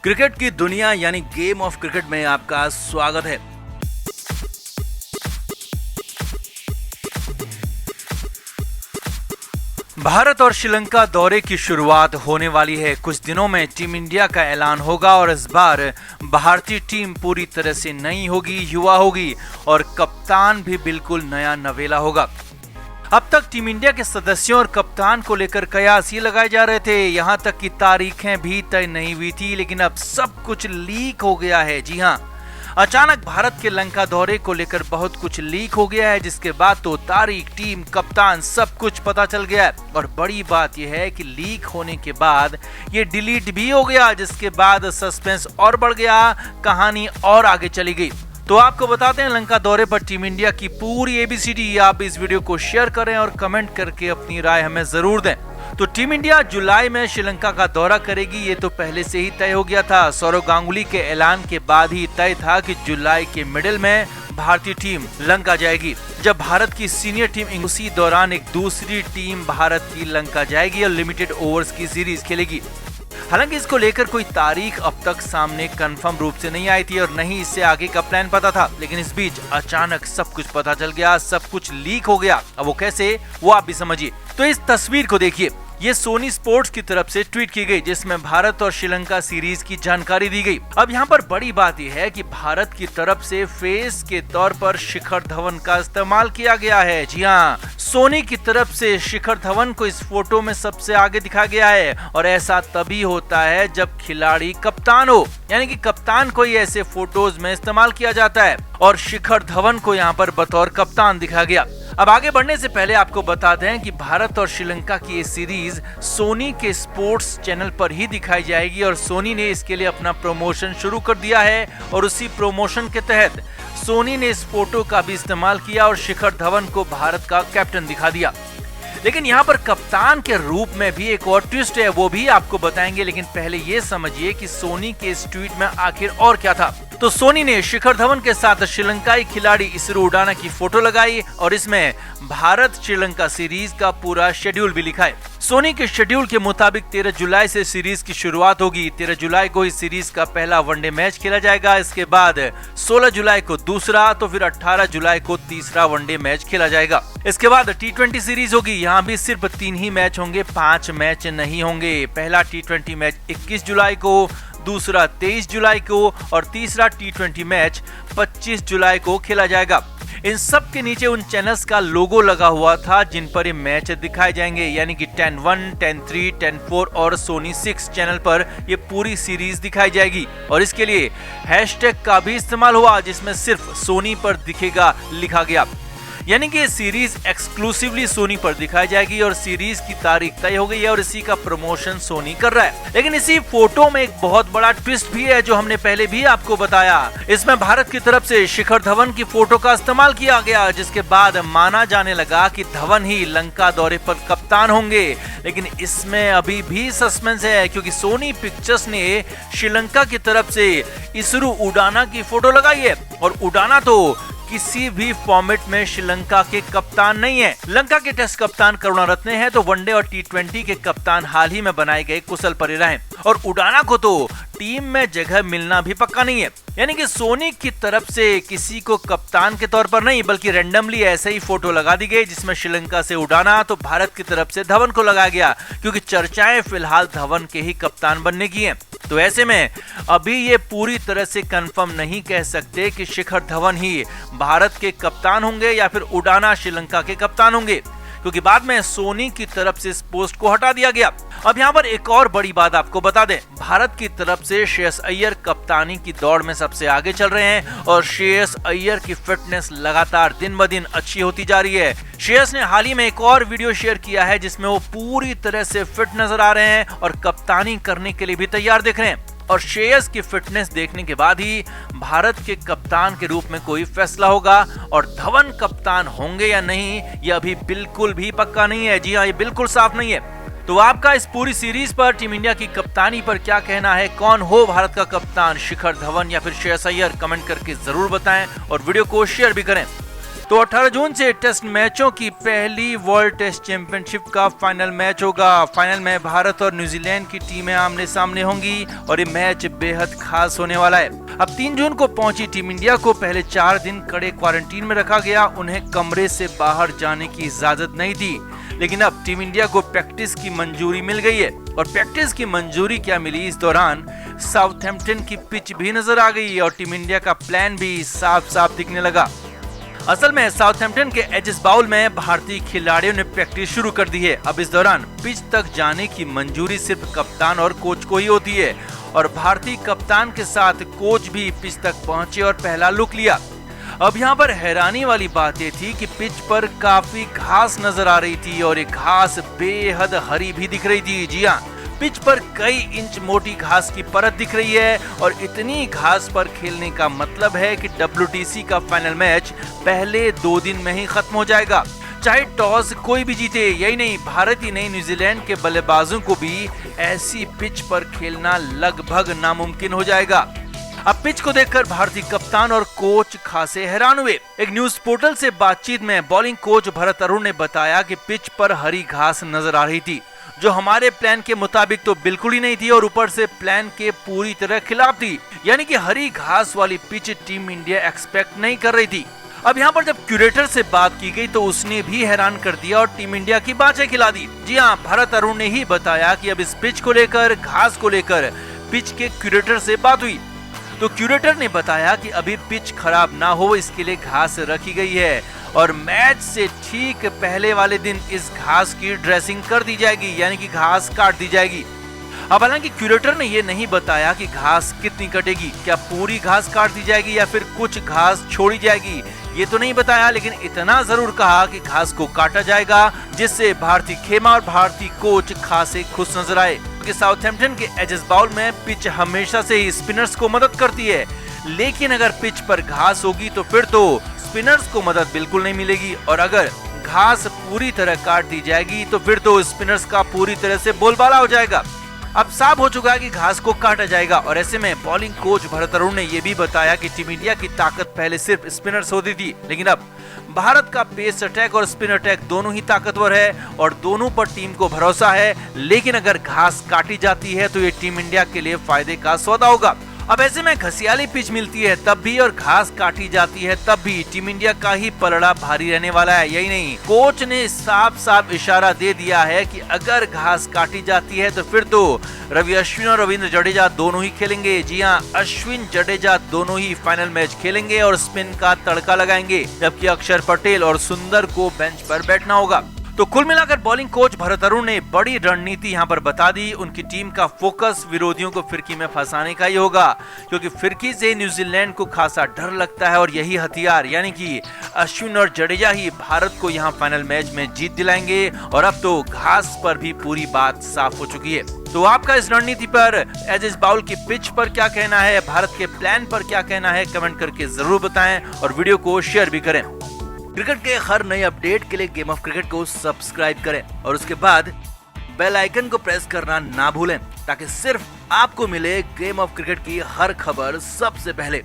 Cricket की दुनिया यानी गेम ऑफ क्रिकेट में आपका स्वागत है। भारत और श्रीलंका दौरे की शुरुआत होने वाली है। कुछ दिनों में टीम इंडिया का ऐलान होगा और इस बार भारतीय टीम पूरी तरह से नई होगी, युवा होगी और कप्तान भी बिल्कुल नया नवेला होगा। अब तक टीम इंडिया के सदस्यों और कप्तान को लेकर कयास ये लगाए जा रहे थे, यहाँ तक कि तारीखें भी तय नहीं हुई थी, लेकिन अब सब कुछ लीक हो गया है। जी हाँ, अचानक भारत के लंका दौरे को लेकर बहुत कुछ लीक हो गया है, जिसके बाद तो तारीख, टीम, कप्तान सब कुछ पता चल गया है। और बड़ी बात यह है कि लीक होने के बाद ये डिलीट भी हो गया, जिसके बाद सस्पेंस और बढ़ गया, कहानी और आगे चली गई। तो आपको बताते हैं लंका दौरे पर टीम इंडिया की पूरी एबीसीडी। आप इस वीडियो को शेयर करें और कमेंट करके अपनी राय हमें जरूर दें। तो टीम इंडिया जुलाई में श्रीलंका का दौरा करेगी, ये तो पहले से ही तय हो गया था। सौरव गांगुली के ऐलान के बाद ही तय था कि जुलाई के मिडिल में भारतीय टीम लंका जाएगी। जब भारत की सीनियर टीम उसी दौरान एक दूसरी टीम भारत की लंका जाएगी और लिमिटेड ओवर्स की सीरीज खेलेगी। हालांकि इसको लेकर कोई तारीख अब तक सामने कंफर्म रूप से नहीं आई थी और नहीं इससे आगे का प्लान पता था, लेकिन इस बीच अचानक सब कुछ पता चल गया, सब कुछ लीक हो गया। अब वो कैसे, वो आप भी समझिए। तो इस तस्वीर को देखिए, ये सोनी स्पोर्ट्स की तरफ से ट्वीट की गई, जिसमें भारत और श्रीलंका सीरीज की जानकारी दी गई। अब यहाँ पर बड़ी बात यह है कि भारत की तरफ से फेस के तौर पर शिखर धवन का इस्तेमाल किया गया है। जी हाँ, सोनी की तरफ से शिखर धवन को इस फोटो में सबसे आगे दिखा गया है और ऐसा तभी होता है जब खिलाड़ी कप्तान हो, यानी कि कप्तान को ही ऐसे फोटोज में इस्तेमाल किया जाता है और शिखर धवन को यहाँ पर बतौर कप्तान दिखा गया। अब आगे बढ़ने से पहले आपको बता दें कि भारत और श्रीलंका की ये सीरीज सोनी के स्पोर्ट्स चैनल पर ही दिखाई जाएगी और सोनी ने इसके लिए अपना प्रमोशन शुरू कर दिया है और उसी प्रमोशन के तहत सोनी ने इस फोटो का भी इस्तेमाल किया और शिखर धवन को भारत का कैप्टन दिखा दिया। लेकिन यहाँ पर कप्तान के रूप में भी एक और ट्विस्ट है, वो भी आपको बताएंगे। लेकिन पहले ये समझिए कि सोनी के इस ट्वीट में आखिर और क्या था। तो सोनी ने शिखर धवन के साथ श्रीलंकाई खिलाड़ी इसरो उडाना की फोटो लगाई और इसमें भारत श्रीलंका सीरीज का पूरा शेड्यूल भी लिखा है। सोनी के शेड्यूल के मुताबिक 13 जुलाई से सीरीज की शुरुआत होगी। 13 जुलाई को इस सीरीज का पहला वनडे मैच खेला जाएगा। इसके बाद 16 जुलाई को दूसरा, तो फिर 18 जुलाई को तीसरा वनडे मैच खेला जाएगा। इसके बाद T20 सीरीज होगी। यहाँ भी सिर्फ 3 ही मैच होंगे, 5 मैच नहीं होंगे। पहला T20 मैच 21 जुलाई को, दूसरा 23 जुलाई को और तीसरा T20 मैच 25 जुलाई को खेला जाएगा। इन सब के नीचे उन चैनल्स का लोगो लगा हुआ था जिन पर ये मैच दिखाए जाएंगे, यानी कि 10-1, 10-3, 10-4 और सोनी 6 चैनल पर ये पूरी सीरीज दिखाई जाएगी। और इसके लिए हैशटैग का भी इस्तेमाल हुआ, जिसमें सिर्फ सोनी पर दिखेगा लिखा गया, यानी कि ये सीरीज एक्सक्लूसिवली सोनी पर दिखाई जाएगी और सीरीज की तारीख तय हो गई है और इसी का प्रमोशन सोनी कर रहा है। लेकिन इसी फोटो में एक बहुत बड़ा ट्विस्ट भी है, जो हमने पहले भी आपको बताया। इसमें भारत की तरफ से शिखर धवन की फोटो का इस्तेमाल किया गया, जिसके बाद माना जाने लगा कि धवन ही लंका दौरे पर कप्तान होंगे। लेकिन इसमें अभी भी सस्पेंस है, क्योंकि सोनी पिक्चर्स ने श्रीलंका की तरफ से इसरो उडाना की फोटो लगाई है और उडाना तो किसी भी फॉर्मेट में श्रीलंका के कप्तान नहीं है। लंका के टेस्ट कप्तान करुणारत्ने हैं, तो वनडे और T20 के कप्तान हाल ही में बनाए गए कुशल परेरा हैं और उडाना को तो टीम में जगह मिलना भी पक्का नहीं है। यानी कि सोनी की तरफ से किसी को कप्तान के तौर पर नहीं, बल्कि रैंडमली ऐसे ही फोटो लगा दी गई, जिसमें श्रीलंका से उडाना तो भारत की तरफ से धवन को लगाया गया, क्योंकि चर्चाएं फिलहाल धवन के ही कप्तान बनने की हैं। तो ऐसे में अभी ये पूरी तरह से कंफर्म नहीं कह सकते कि शिखर धवन ही भारत के कप्तान होंगे या फिर उडाना श्रीलंका के कप्तान होंगे, क्योंकि बाद में सोनी की तरफ से इस पोस्ट को हटा दिया गया। अब यहाँ पर एक और बड़ी बात आपको बता दें, भारत की तरफ से श्रेयस अय्यर कप्तानी की दौड़ में सबसे आगे चल रहे हैं और श्रेयस अय्यर की फिटनेस लगातार दिन ब दिन अच्छी होती जा रही है। श्रेयस ने हाल ही में एक और वीडियो शेयर किया है, जिसमें वो पूरी तरह से फिट नजर आ रहे हैं और कप्तानी करने के लिए भी तैयार दिख रहे हैं। और श्रेयस की फिटनेस देखने के बाद ही भारत के कप्तान के रूप में कोई फैसला होगा और धवन कप्तान होंगे या नहीं, यह अभी बिल्कुल भी पक्का नहीं है। जी हाँ, ये बिल्कुल साफ नहीं है। तो आपका इस पूरी सीरीज पर, टीम इंडिया की कप्तानी पर क्या कहना है? कौन हो भारत का कप्तान, शिखर धवन या फिर श्रेयस अय्यर? कमेंट करके जरूर बताएं और वीडियो को शेयर भी करें। तो 18 जून से टेस्ट मैचों की पहली वर्ल्ड टेस्ट चैंपियनशिप का फाइनल मैच होगा। फाइनल में भारत और न्यूजीलैंड की टीमें आमने सामने होंगी और ये मैच बेहद खास होने वाला है। अब 3 जून को पहुंची टीम इंडिया को पहले 4 दिन कड़े क्वारंटीन में रखा गया। उन्हें कमरे से बाहर जाने की इजाजत नहीं थी, लेकिन अब टीम इंडिया को प्रैक्टिस की मंजूरी मिल गई है। और प्रैक्टिस की मंजूरी क्या मिली, इस दौरान साउथहैम्पटन की पिच भी नजर आ गई और टीम इंडिया का प्लान भी साफ साफ दिखने लगा। असल में साउथहैम्पटन के एजिस बाउल में भारतीय खिलाड़ियों ने प्रैक्टिस शुरू कर दी है। अब इस दौरान पिच तक जाने की मंजूरी सिर्फ कप्तान और कोच को ही होती है और भारतीय कप्तान के साथ कोच भी पिच तक पहुंचे और पहला लुक लिया। अब यहाँ पर हैरानी वाली बात ये थी कि पिच पर काफी घास नजर आ रही थी और ये घास बेहद हरी भी दिख रही थी। जी हाँ, पिच पर कई इंच मोटी घास की परत दिख रही है और इतनी घास पर खेलने का मतलब है कि WTC का फाइनल मैच पहले 2 दिन में ही खत्म हो जाएगा। चाहे टॉस कोई भी जीते, यही नहीं भारत ही नहीं न्यूजीलैंड के बल्लेबाजों को भी ऐसी पिच पर खेलना लगभग नामुमकिन हो जाएगा। अब पिच को देखकर भारतीय कप्तान और कोच खासे हैरान हुए। एक न्यूज पोर्टल से बातचीत में बॉलिंग कोच भरत अरुण ने बताया कि पिच पर हरी घास नजर आ रही थी, जो हमारे प्लान के मुताबिक तो बिल्कुल ही नहीं थी और ऊपर से प्लान के पूरी तरह खिलाफ थी। यानी कि हरी घास वाली पिच टीम इंडिया एक्सपेक्ट नहीं कर रही थी। अब यहाँ पर जब क्यूरेटर से बात की गई तो उसने भी हैरान कर दिया और टीम इंडिया की बातें खिला दी। जी हाँ, भरत अरुण ने ही बताया कि अब इस पिच को लेकर, घास को लेकर पिच के क्यूरेटर से बात हुई तो क्यूरेटर ने बताया कि अभी पिच खराब ना हो इसके लिए घास रखी गई है और मैच से ठीक पहले वाले दिन इस घास की ड्रेसिंग कर दी जाएगी, यानी कि घास काट दी जाएगी। अब हालांकि क्यूरेटर ने ये नहीं बताया कि घास कितनी कटेगी, क्या पूरी घास काट दी जाएगी या फिर कुछ घास छोड़ी जाएगी, ये तो नहीं बताया, लेकिन इतना जरूर कहा कि घास को काटा जाएगा, जिससे भारतीय खेमा और भारतीय कोच खासे खुश नजर आए। क्योंकि साउथहैम्पटन के एजिस बाउल में पिच हमेशा से ही स्पिनर्स को मदद करती है, लेकिन अगर पिच पर घास होगी तो फिर तो स्पिनर्स को मदद बिल्कुल नहीं मिलेगी और अगर घास पूरी तरह काट दी जाएगी तो फिर तो स्पिनर्स का पूरी तरह से बोलबाला हो जाएगा। अब साफ हो चुका है कि घास को काटा जाएगा और ऐसे में बॉलिंग कोच भरत अरुण ने यह भी बताया कि टीम इंडिया की ताकत पहले सिर्फ स्पिनर्स होती थी, लेकिन अब भारत का पेस अटैक और स्पिन अटैक दोनों ही ताकतवर है और दोनों पर टीम को भरोसा है। लेकिन अगर घास काटी जाती है तो ये टीम इंडिया के लिए फायदे का सौदा होगा। अब ऐसे में घसियाली पिच मिलती है तब भी और घास काटी जाती है तब भी टीम इंडिया का ही पलड़ा भारी रहने वाला है। यही नहीं, कोच ने साफ साफ इशारा दे दिया है कि अगर घास काटी जाती है तो फिर तो रवि अश्विन और रविंद्र जडेजा दोनों ही खेलेंगे। जी हाँ, अश्विन जडेजा दोनों ही फाइनल मैच खेलेंगे और स्पिन का तड़का लगाएंगे, जबकि अक्षर पटेल और सुंदर को बेंच पर बैठना होगा। तो कुल मिलाकर बॉलिंग कोच भरत अरुण ने बड़ी रणनीति यहाँ पर बता दी। उनकी टीम का फोकस विरोधियों को फिरकी में फंसाने का ही होगा, क्योंकि फिरकी से न्यूजीलैंड को खासा डर लगता है और यही हथियार यानी कि अश्विन और जडेजा ही भारत को यहाँ फाइनल मैच में जीत दिलाएंगे। और अब तो घास पर भी पूरी बात साफ हो चुकी है। तो आपका इस रणनीति पर, एजिस बाउल की पिच पर क्या कहना है, भारत के प्लान पर क्या कहना है, कमेंट करके जरूर बताएं और वीडियो को शेयर भी करें। क्रिकेट के हर नए अपडेट के लिए गेम ऑफ क्रिकेट को सब्सक्राइब करें और उसके बाद बेल आइकन को प्रेस करना ना भूलें, ताकि सिर्फ आपको मिले गेम ऑफ क्रिकेट की हर खबर सबसे पहले।